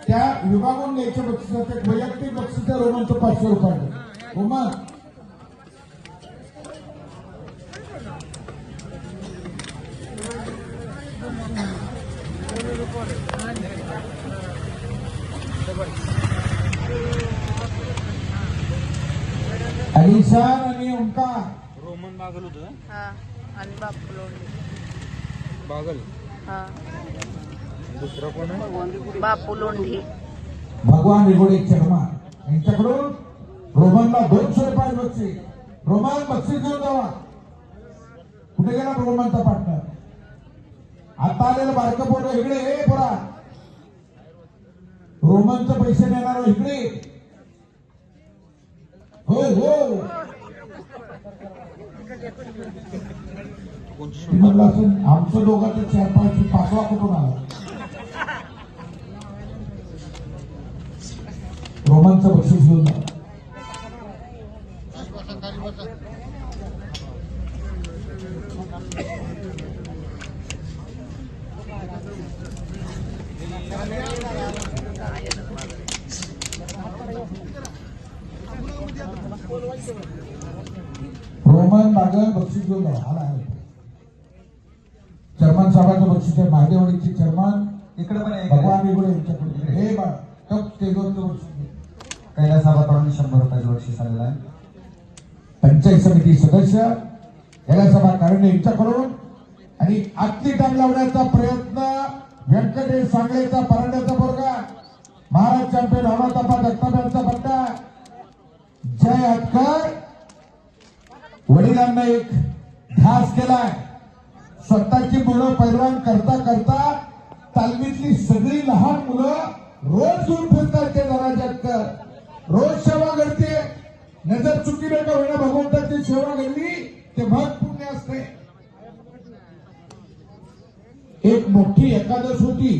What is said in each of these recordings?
त्या विभागून द्यायचं बक्षीस वैयक्तिक बक्षीस रोमनचं 500 रुपये रोमन अलिशान आणि ओंकार रोमन बागल होतं आणि बापू लोंढे बागल दुसरा कोण आहे बापू लोंढे भगवान निगोडे शर्मा यांच्याकडून रोमनला 200 रुपये बक्षीस रोमन बक्षीस घेऊन जावा कुठे गेला रोमनचा पार्टनर आता आलेलं बारकं पोरं इकडे हे पोरा रोमनचे पैसे देणार इकडे हो हो म्हणलं असं आमचं दोघांचं 4-5 5वा कुठून आला रोमनचं बक्षीस घेऊन जा रोमन बागल बक्षीस घेऊन जा आला आहे चर्मन साहेबांचं बक्षीस आहे महादेवाडीचे चर्मन इकडे पण आहे भगवान निगोडे यांच्याकडून हे बा तेजोचं बक्षीस कैलास साहेबांकडून 100 रुपयाचं बक्षीस आलेलं आहे. पंचायत समिती सदस्य कैलासभा कारंडे यांच्याकडून आणि आतली टांग लावण्याचा प्रयत्न व्यंकटेश सांगळेचा परांड्याचा पोरगा महाराज चॅम्पियन हवातापा जगतापांचा पट्टा जय हटकर वडिलांना एक ध्यास केलाय स्वतःची मुलं पैलवान करता करता तालमीतली सगळी लहान मुलं रोज घेऊन फिरतात ते जरा हटकर रोज सेवा करते नजर चुकी नका होईना भगवंताची सेवा घडली ते भाग पुण्य असते एक मोठी एकादश होती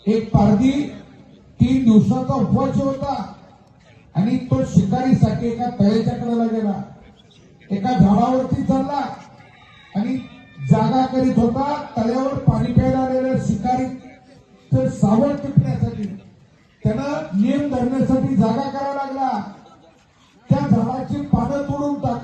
एक पारधी 3 दिवसाचा उपवास होता आणि तो शिकारीसाठी एका तळ्याच्या कडेला गेला एका झाडावरती चढला आणि जागा करीत होता तळ्यावर पाणी प्यायला आलेल्या शिकारी सावळ टिपण्यासाठी त्यानं नियम धरण्यासाठी जागा करायला लागला त्या झाडाची पानं तोडून टाकली